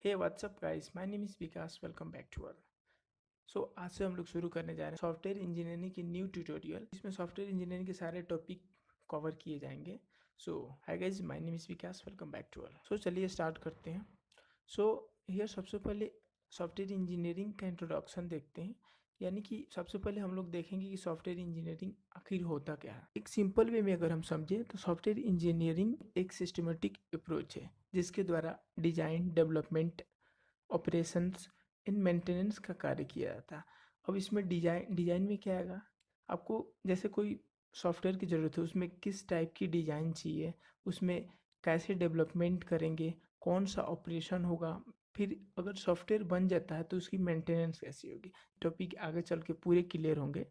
Hey what's up guys, my name is Vikas. Welcome back to our. So आज से हम लोग शुरू करने जा रहे हैं सॉफ्टवेयर इंजीनियरिंग की न्यू ट्यूटोरियल। इसमें सॉफ्टवेयर इंजीनियरिंग के सारे टॉपिक कवर किए जाएंगे। So hi guys, my name is Vikas. Welcome back to our. So चलिए स्टार्ट करते हैं। सो हियर सबसे पहले सॉफ्टवेयर इंजीनियरिंग का इंट्रोडक्शन देखते हैं। यानी कि सबसे पहले हम लोग देखेंगे कि सॉफ्टवेयर इंजीनियरिंग आखिर होता क्या है। एक सिंपल वे में अगर हम समझें तो सॉफ्टवेयर इंजीनियरिंग एक सिस्टमेटिक अप्रोच है जिसके द्वारा design, development, operations and maintenance का कार्य किया जाता है। अब इसमें डिजाइन में क्या आएगा, आपको जैसे कोई सॉफ्टवेयर की ज़रूरत है, उसमें किस टाइप की डिज़ाइन चाहिए, उसमें कैसे डेवलपमेंट करेंगे, कौन सा ऑपरेशन होगा, फिर अगर सॉफ्टवेयर बन जाता है तो उसकी मेंटेनेंस कैसी होगी। टॉपिक आगे चल के पूरे क्लियर होंगे।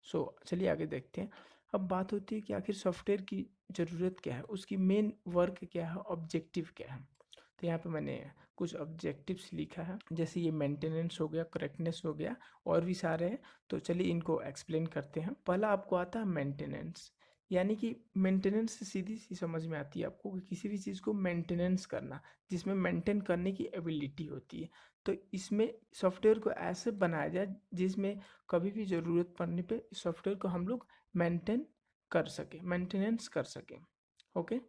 सो चलिए आगे देखते हैं। अब बात होती है कि आखिर सॉफ्टवेयर की ज़रूरत क्या है, उसकी मेन वर्क क्या है, ऑब्जेक्टिव क्या है। तो यहाँ पे मैंने कुछ ऑब्जेक्टिव्स लिखा है, जैसे ये मेंटेनेंस हो गया, करेक्टनेस हो गया, और भी सारे हैं। तो चलिए इनको एक्सप्लेन करते हैं। पहला आपको आता है मेंटेनेंस। यानी कि मेंटेनेंस से सीधी सी समझ में आती है आपको कि किसी भी चीज़ को मेंटेनेंस करना, जिसमें मेंटेन करने की एबिलिटी होती है। तो इसमें सॉफ्टवेयर को ऐसे बनाया जाए जिसमें कभी भी ज़रूरत पड़ने पे सॉफ्टवेयर को हम लोग मेंटेन कर सके, मेंटेनेंस कर सकें। ओके।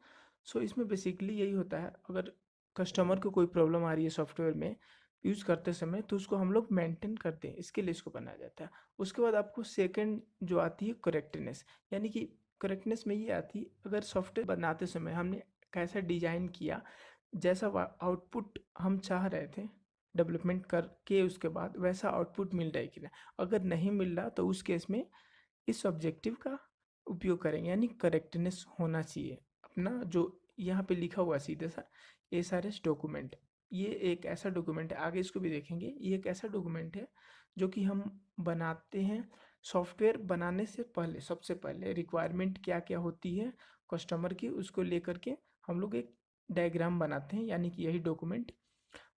सो इसमें बेसिकली यही होता है, अगर कस्टमर को कोई प्रॉब्लम आ रही है सॉफ्टवेयर में यूज़ करते समय, तो उसको हम लोग मेंटेन करते हैं, इसके लिए इसको बनाया जाता है। उसके बाद आपको सेकंड जो आती है करेक्टनेस। यानी कि करेक्टनेस में ये आती है, अगर सॉफ्टवेयर बनाते समय हमने कैसा डिजाइन किया, जैसा आउटपुट हम चाह रहे थे डेवलपमेंट करके, उसके बाद वैसा आउटपुट मिल रहा है कि नहीं। अगर नहीं मिल रहा तो उस केस में इस ऑब्जेक्टिव का उपयोग करेंगे, यानी करेक्टनेस होना चाहिए अपना। जो यहाँ पे लिखा हुआ सीधे सा एसआरएस डॉक्यूमेंट, ये एक ऐसा डॉक्यूमेंट है, आगे इसको भी देखेंगे। ये एक ऐसा डॉक्यूमेंट है जो कि हम बनाते हैं सॉफ्टवेयर बनाने से पहले। सबसे पहले रिक्वायरमेंट क्या क्या होती है कस्टमर की, उसको लेकर के हम लोग एक डायग्राम बनाते हैं, यानी कि यही डॉक्यूमेंट।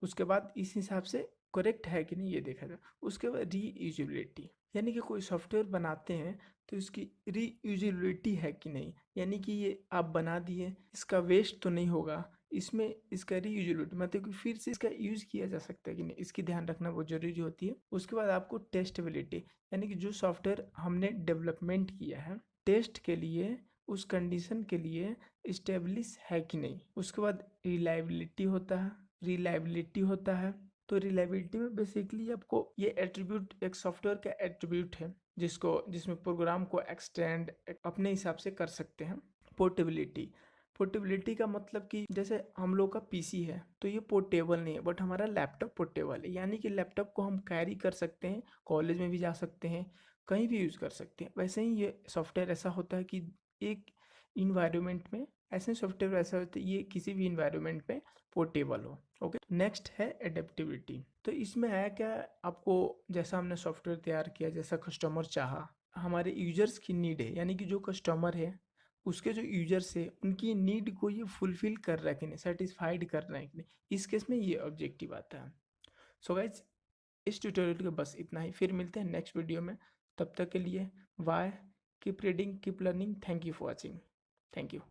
उसके बाद इस हिसाब से करेक्ट है कि नहीं ये देखा जाए। उसके बाद रीयूजेबिलिटी, यानी कि कोई सॉफ्टवेयर बनाते हैं तो इसकी रीयूजेबिलिटी है कि नहीं, यानी कि ये आप बना दिए, इसका वेस्ट तो नहीं होगा, इसमें इसका रीयूजेबिलिटी मतलब कि फिर से इसका यूज़ किया जा सकता है कि नहीं, इसकी ध्यान रखना बहुत ज़रूरी होती है। उसके बाद आपको टेस्टेबिलिटी, यानी कि जो सॉफ्टवेयर हमने डेवलपमेंट किया है टेस्ट के लिए, उस कंडीशन के लिए इस्टेब्लिश है कि नहीं। उसके बाद रिलायबिलिटी होता है, रिलायबिलिटी होता है। तो रिलायबिलिटी में बेसिकली आपको ये एट्रीब्यूट, एक सॉफ्टवेयर का एट्रीब्यूट है जिसमें प्रोग्राम को एक्सटेंड अपने हिसाब से कर सकते हैं। पोर्टेबिलिटी, पोर्टेबिलिटी का मतलब कि जैसे हम लोग का पीसी है तो ये पोर्टेबल नहीं है, बट हमारा लैपटॉप पोर्टेबल है, यानी कि लैपटॉप को हम कैरी कर सकते हैं, कॉलेज में भी जा सकते हैं, कहीं भी यूज़ कर सकते हैं। वैसे ही ये सॉफ्टवेयर ऐसा होता है कि एक इन्वायरमेंट में, ऐसे सॉफ्टवेयर ऐसा होता है ये किसी भी इन्वायरमेंट में पोर्टेबल हो। ओके, नेक्स्ट है एडेप्टिविटी। तो इसमें है क्या, आपको जैसा हमने सॉफ्टवेयर तैयार किया, जैसा कस्टमर चाहा, हमारे यूजर्स की नीड है, यानी कि जो कस्टमर है उसके जो यूजर्स है उनकी नीड को ये फुलफिल कर रहा है कि नहीं, सेटिस्फाइड कर रहा है कि नहीं, इस केस में ये ऑब्जेक्टिव आता है। सो गाइज, इस ट्यूटोरियल के बस इतना ही, फिर मिलते हैं नेक्स्ट वीडियो में। तब तक के लिए bye, keep reading, keep learning, thank you for watching, thank you.